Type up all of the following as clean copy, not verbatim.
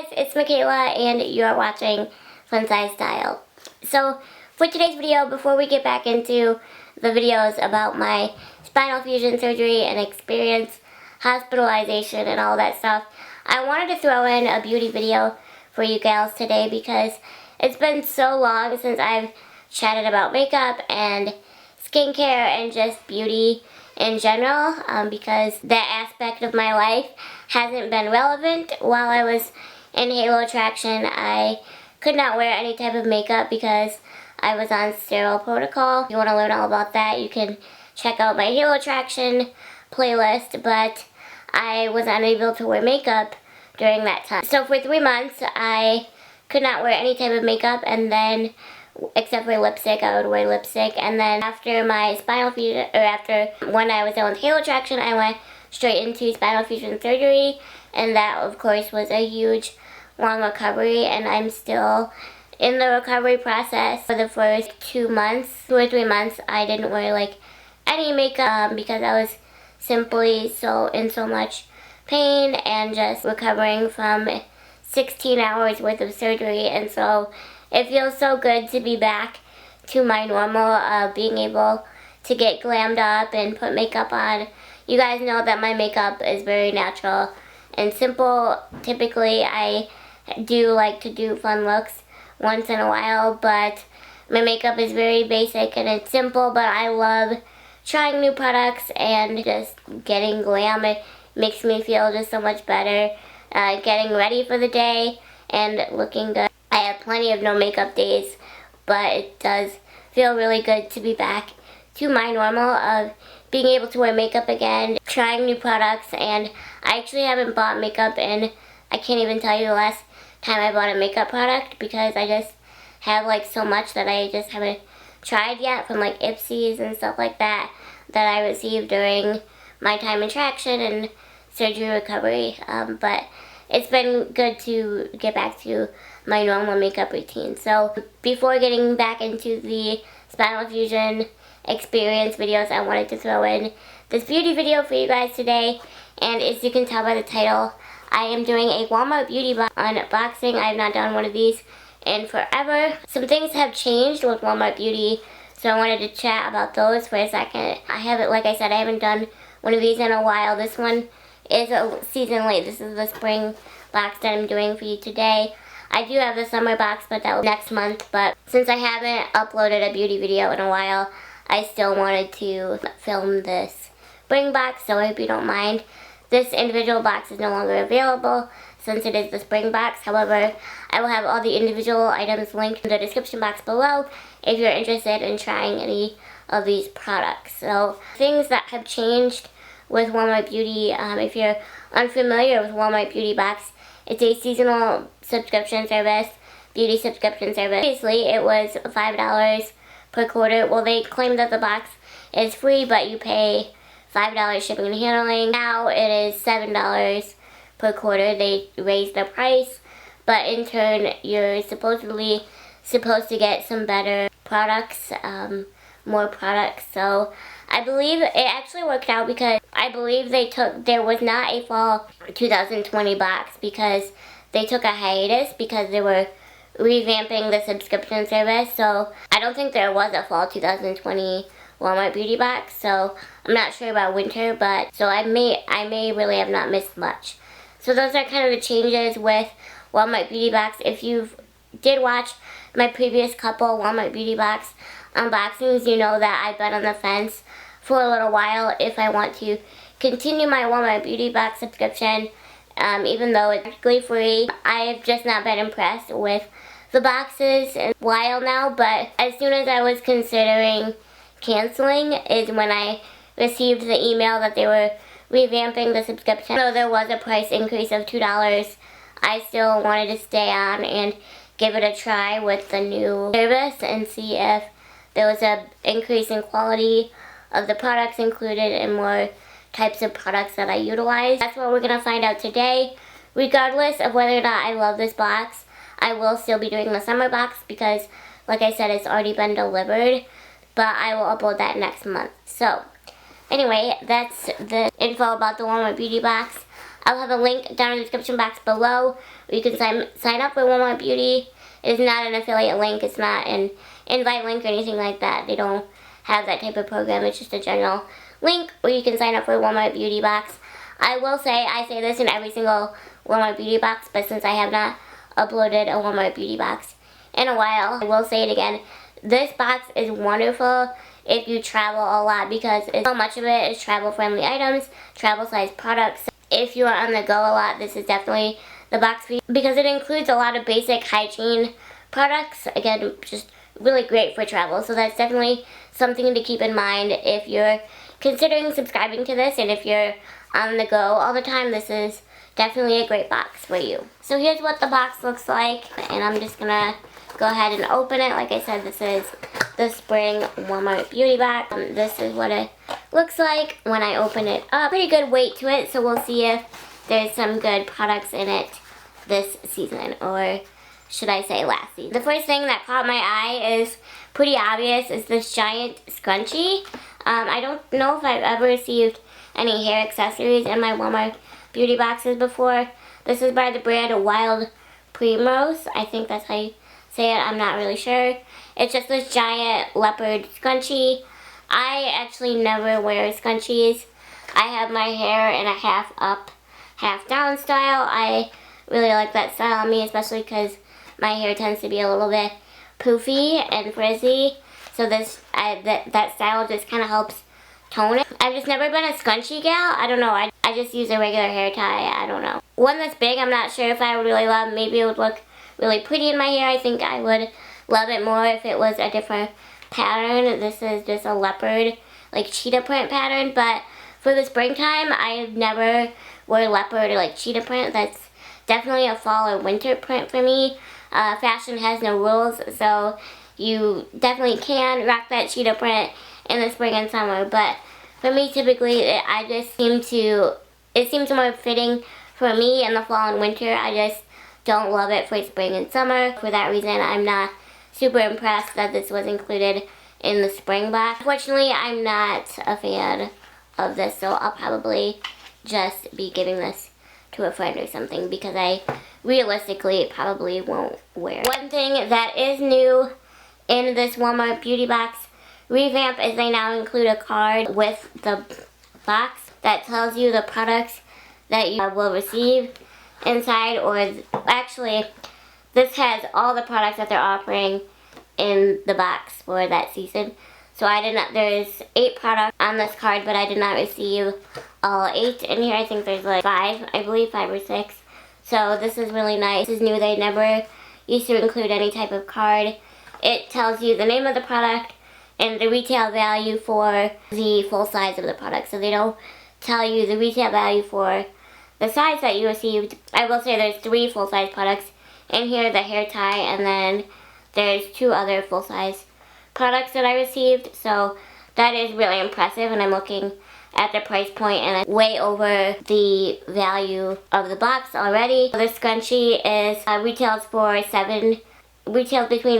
guys, it's Michaela and you're watching FunsizedStyle. So for today's video, before we get back into the videos about my spinal fusion surgery and experience, hospitalization and all that stuff, I wanted to throw in a beauty video for you gals today because it's been so long since I've chatted about makeup and skincare and just beauty in general, because that aspect of my life hasn't been relevant. While I was in Halo Attraction, I could not wear any type of makeup because I was on sterile protocol. If you want to learn all about that, you can check out my Halo Attraction playlist, but I was unable to wear makeup during that time. So for 3 months, I could not wear any type of makeup, and then except for lipstick, I would wear lipstick. And then after my spinal fusion, or after when I was done with Halo Attraction, I went straight into spinal fusion surgery, and that of course was a huge long recovery, and I'm still in the recovery process. For the first 2 months, 2 or 3 months, I didn't wear like any makeup because I was simply in so much pain and just recovering from 16 hours worth of surgery. And so it feels so good to be back to my normal, being able to get glammed up and put makeup on. You guys know that my makeup is very natural and simple. Typically, I do like to do fun looks once in a while, but my makeup is very basic and it's simple, but I love trying new products and just getting glam. It makes me feel just so much better, getting ready for the day and looking good. I have plenty of no makeup days, but it does feel really good to be back to my normal of being able to wear makeup again, trying new products. And I actually haven't bought makeup in, I can't even tell you the last time I bought a makeup product, because I just have like so much that I just haven't tried yet, from like Ipsies and stuff like that I received during my time in traction and surgery recovery. But it's been good to get back to my normal makeup routine. So before getting back into the spinal fusion experience videos, I wanted to throw in this beauty video for you guys today. And as you can tell by the title, I am doing a Walmart beauty box unboxing. I have not done one of these in forever. Some things have changed with Walmart beauty, so I wanted to chat about those for a second. I haven't, like I said, I haven't done one of these in a while. This one is a season late. This is the spring box that I'm doing for you today. I do have the summer box, but that was next month. But since I haven't uploaded a beauty video in a while, I still wanted to film this spring box, so I hope you don't mind. This individual box is no longer available since it is the spring box. However, I will have all the individual items linked in the description box below if you're interested in trying any of these products. So things that have changed with Walmart Beauty, if you're unfamiliar with Walmart Beauty Box, it's a seasonal subscription service, beauty subscription service. Previously, it was $5 per quarter. Well, they claim that the box is free, but you pay $5 shipping and handling. Now it is $7 per quarter. They raised the price, but in turn, you're supposedly supposed to get some better products, more products. So I believe it actually worked out, because I believe there was not a fall 2020 box because they took a hiatus because they were revamping the subscription service. So I don't think there was a fall 2020 Walmart beauty box. So I'm not sure about winter, but so I may really have not missed much. So those are kind of the changes with Walmart beauty box. If you did watch my previous couple Walmart beauty box unboxings, you know that I've been on the fence for a little while if I want to continue my Walmart beauty box subscription, even though it's technically free. I've just not been impressed with the boxes in a while now, but as soon as I was considering canceling is when I received the email that they were revamping the subscription. So there was a price increase of $2. I still wanted to stay on and give it a try with the new service and see if there was an increase in quality of the products included and more types of products that I utilize. That's what we're going to find out today. Regardless of whether or not I love this box, I will still be doing the summer box because, like I said, it's already been delivered, but I will upload that next month. So anyway, that's the info about the Walmart beauty box. I'll have a link down in the description box below where you can sign up with Walmart Beauty. It is not an affiliate link. It's not an invite link or anything like that. They don't have that type of program. It's just a general link where you can sign up for Walmart Beauty Box. I will say, I say this in every single Walmart Beauty Box, but since I have not uploaded a Walmart Beauty Box in a while, I will say it again. This box is wonderful if you travel a lot because so much of it is travel-friendly items, travel-sized products. If you are on the go a lot, this is definitely the box for you because it includes a lot of basic hygiene products. Again, just really great for travel. So that's definitely something to keep in mind if you're considering subscribing to this, and if you're on the go all the time, this is definitely a great box for you. So here's what the box looks like, and I'm just gonna go ahead and open it. Like I said, this is the spring Walmart Beauty Box. This is what it looks like when I open it up. Pretty good weight to it, so we'll see if there's some good products in it this season, or should I say last season. The first thing that caught my eye is pretty obvious, is this giant scrunchie. I don't know if I've ever received any hair accessories in my Walmart Beauty Boxes before. This is by the brand Wild Primrose. I think that's how you say it. I'm not really sure. It's just this giant leopard scrunchie. I actually never wear scrunchies. I have my hair in a half up, half down style. I really like that style on me, especially because my hair tends to be a little bit poofy and frizzy. So that style just kind of helps tone it. I've just never been a scrunchie gal. I don't know. I just use a regular hair tie. I don't know. One that's big, I'm not sure if I would really love. Maybe it would look really pretty in my hair. I think I would love it more if it was a different pattern. This is just a leopard, like cheetah print pattern. But for the springtime, I've never wore leopard or like cheetah print. That's definitely a fall or winter print for me. Fashion has no rules, so you definitely can rock that cheetah print in the spring and summer. But for me, typically, it seems more fitting for me in the fall and winter. I just don't love it for spring and summer. For that reason, I'm not super impressed that this was included in the spring box. Unfortunately, I'm not a fan of this, so I'll probably just be giving this to a friend or something because I realistically probably won't wear it. One thing that is new in this Walmart Beauty Box revamp is they now include a card with the box that tells you the products that you will receive inside, or actually this has all the products that they're offering in the box for that season. So there's 8 products on this card, but I did not receive all 8 in here. I think there's like 5, I believe 5 or 6. So this is really nice. This is new. They never used to include any type of card. It tells you the name of the product and the retail value for the full size of the product. So they don't tell you the retail value for the size that you received. I will say there's 3 full-size products in here, the hair tie, and then there's 2 other full-size products that I received. So that is really impressive, and I'm looking at the price point and it's way over the value of the box already. The scrunchie is retails between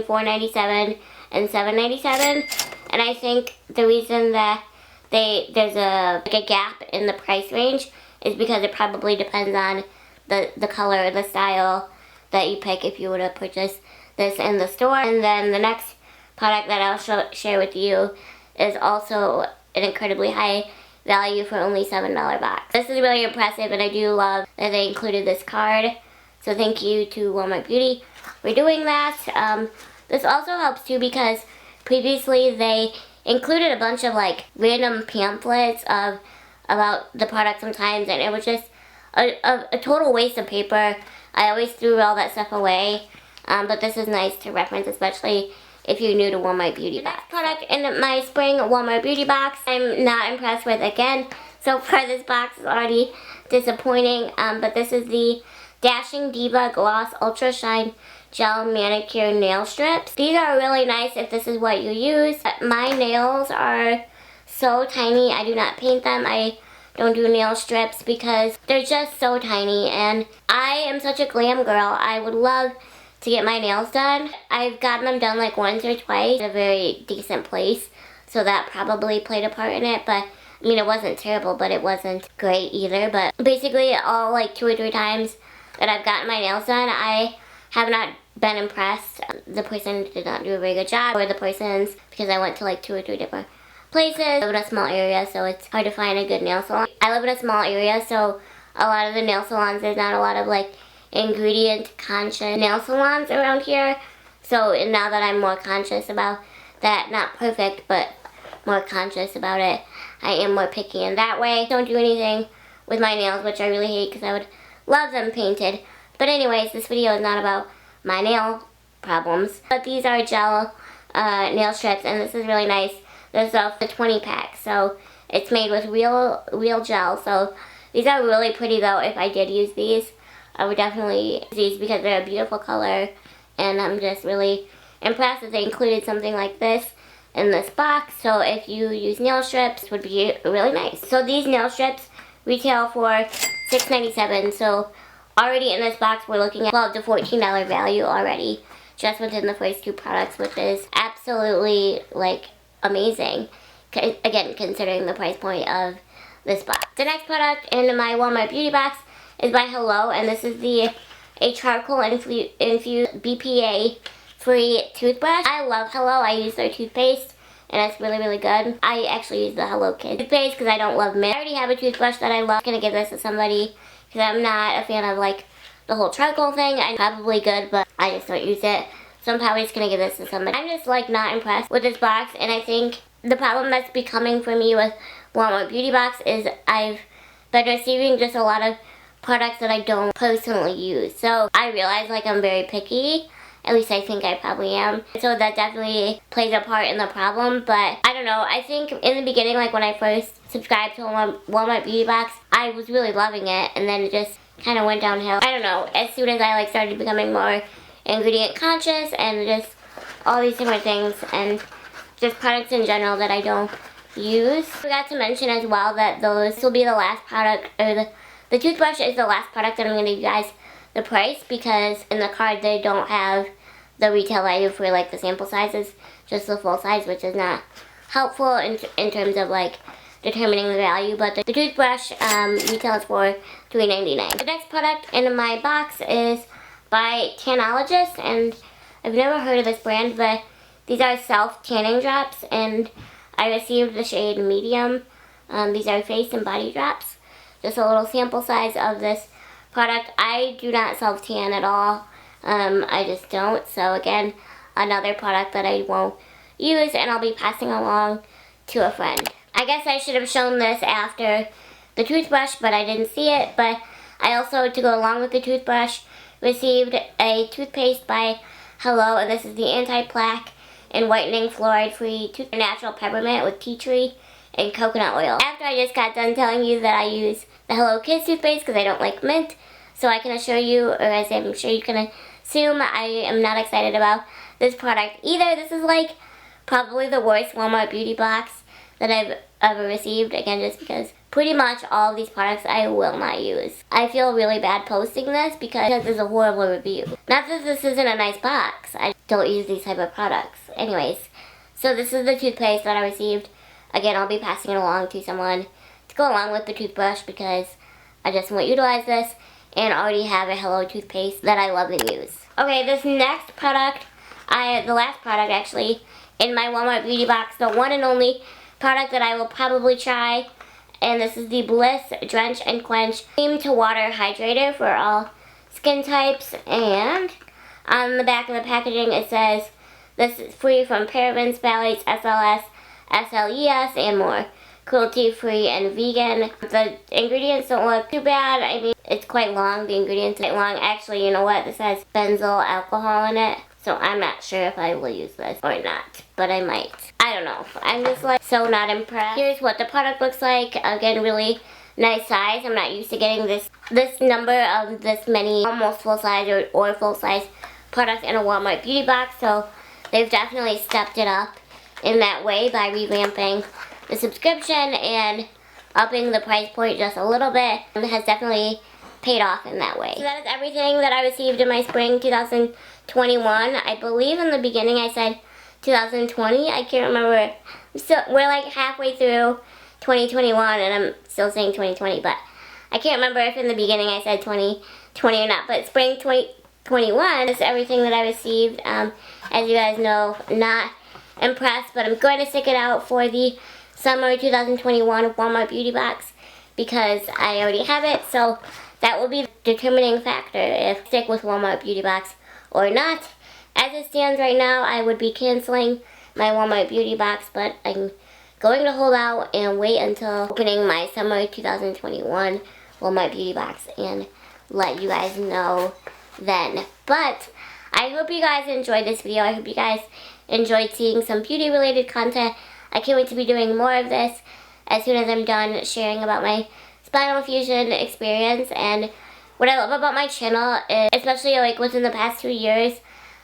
$4.97 and $7.97, and I think the reason that there's a gap in the price range is because it probably depends on the color or the style that you pick if you were to purchase this in the store. And then the next product that I'll share with you is also an incredibly high value for only $7 box. This is really impressive, and I do love that they included this card. So thank you to Walmart Beauty for doing that. This also helps too because previously they included a bunch of like random pamphlets about the product sometimes, and it was just a total waste of paper. I always threw all that stuff away, but this is nice to reference, especially if you're new to Walmart Beauty Box. The next product in my spring Walmart Beauty Box I'm not impressed with again. So far this box is already disappointing, but this is the Dashing Diva Gloss Ultra Shine Gel Manicure Nail Strips. These are really nice if this is what you use. My nails are so tiny, I do not paint them. I don't do nail strips because they're just so tiny, and I am such a glam girl. I would love to get my nails done. I've gotten them done like once or twice at a very decent place, so that probably played a part in it, but I mean, it wasn't terrible, but it wasn't great either. But basically, all like 2 or 3 times that I've gotten my nails done, I have not been impressed. The person did not do a very good job, or the person's, because I went to like 2 or 3 different places. I live in a small area, so it's hard to find a good nail salon. I live in a small area, so a lot of the nail salons, there's not a lot of like ingredient conscious nail salons around here. So now that I'm more conscious about that, not perfect, but more conscious about it, I am more picky in that way. Don't do anything with my nails, which I really hate because I would love them painted. But anyways, this video is not about my nail problems. But these are gel nail strips, and this is really nice. This is a 20 pack, so it's made with real gel. So these are really pretty though. If I did use these, I would definitely use these because they're a beautiful color, and I'm just really impressed that they included something like this in this box. So if you use nail strips, it would be really nice. So these nail strips retail for $6.97. So already in this box, we're looking at $12 to $14 value already, just within the first 2 products, which is absolutely like amazing. Again, considering the price point of this box. The next product in my Walmart beauty box is by Hello, and this is a charcoal infused BPA free toothbrush. I love Hello. I use their toothpaste, and it's really, really good. I actually use the Hello Kid toothpaste because I don't love mint. I already have a toothbrush that I love. I'm gonna give this to somebody because I'm not a fan of like the whole charcoal thing. I'm probably good, but I just don't use it. So I'm probably just gonna give this to somebody. I'm just like not impressed with this box, and I think the problem that's becoming for me with Walmart beauty box is I've been receiving just a lot of products that I don't personally use. So I realize like I'm very picky. At least I think I probably am. So that definitely plays a part in the problem. But I don't know. I think in the beginning, like when I first subscribed to Walmart beauty box, I was really loving it, and then it just kind of went downhill. I don't know. As soon as I like started becoming more ingredient conscious and just all these different things and just products in general that I don't use. I forgot to mention as well that those will be the last product, or the toothbrush is the last product that I'm going to give you guys the price, because in the card they don't have the retail value for like the sample sizes, just the full size, which is not helpful in terms of like determining the value. But the toothbrush retails for $3.99. The next product in my box is by Tanologist, and I've never heard of this brand, but these are self-tanning drops, and I received the shade medium. These are face and body drops. Just a little sample size of this product. I do not self-tan at all. I just don't. So again, another product that I won't use, and I'll be passing along to a friend. I guess I should have shown this after the toothbrush, but I didn't see it. But I also, to go along with the toothbrush, received a toothpaste by Hello, and this is the anti-plaque and whitening fluoride-free natural peppermint with tea tree and coconut oil. After I just got done telling you that I use the Hello Kids toothpaste because I don't like mint, so I can assure you, or as I'm sure you can assume, I am not excited about this product either. This is like probably the worst Walmart beauty box that I've ever received, again just because pretty much all of these products I will not use. I feel really bad posting this because it's a horrible review. Not that this isn't a nice box, I don't use these type of products. Anyways, so this is the toothpaste that I received. Again, I'll be passing it along to someone to go along with the toothbrush because I just won't utilize this and already have a Hello toothpaste that I love and use. Okay, this next product, the last product actually, in my Walmart beauty box, the one and only product that I will probably try, and this is the Bliss Drench and Quench Cream to Water Hydrator for all skin types. And on the back of the packaging it says this is free from parabens, phthalates, SLS, SLES, and more. Cruelty-free and vegan. The ingredients don't look too bad. I mean, it's quite long. The ingredients are quite long. Actually, you know what? This has benzyl alcohol in it. So I'm not sure if I will use this or not. But I might. I don't know. I'm just like so not impressed. Here's what the product looks like. Again, really nice size. I'm not used to getting this number of this many almost full size or full size products in a Walmart beauty box. So they've definitely stepped it up in that way by revamping the subscription and upping the price point just a little bit. It has definitely paid off in that way. So that is everything that I received in my spring 2021. I believe in the beginning I said 2020. I can't remember. So we're like halfway through 2021 and I'm still saying 2020, but I can't remember if in the beginning I said 2020 or not, but spring 2021 is everything that I received. As you guys know, not impressed, but I'm going to stick it out for the summer 2021 Walmart Beauty Box because I already have it, so that will be the determining factor if I stick with Walmart Beauty Box or not. As it stands right now, I would be canceling my Walmart Beauty Box, but I'm going to hold out and wait until opening my summer 2021 Walmart Beauty Box and let you guys know then. But I hope you guys enjoyed this video. I hope you guys enjoyed seeing some beauty related content. I can't wait to be doing more of this as soon as I'm done sharing about my spinal fusion experience. And what I love about my channel is, especially like within the past 2 years,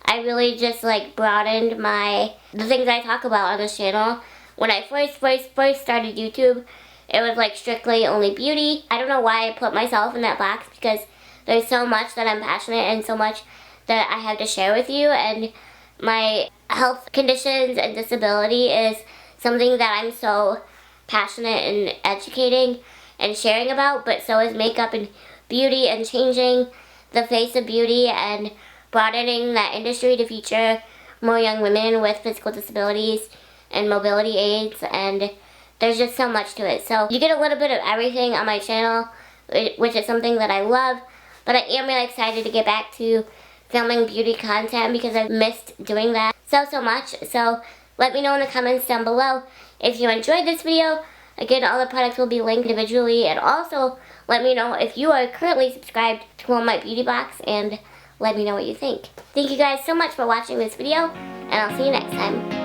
I really just like broadened the things I talk about on this channel. When I first started YouTube, it was like strictly only beauty. I don't know why I put myself in that box because there's so much that I'm passionate and so much that I have to share with you, and my health conditions and disability is something that I'm so passionate in educating and sharing about, but so is makeup and beauty and changing the face of beauty and broadening that industry to feature more young women with physical disabilities and mobility aids, and there's just so much to it. So you get a little bit of everything on my channel, which is something that I love, but I am really excited to get back to filming beauty content because I've missed doing that so much. So let me know in the comments down below if you enjoyed this video. Again, all the products will be linked individually, and also let me know if you are currently subscribed to Walmart Beauty Box and let me know what you think. Thank you guys so much for watching this video, and I'll see you next time.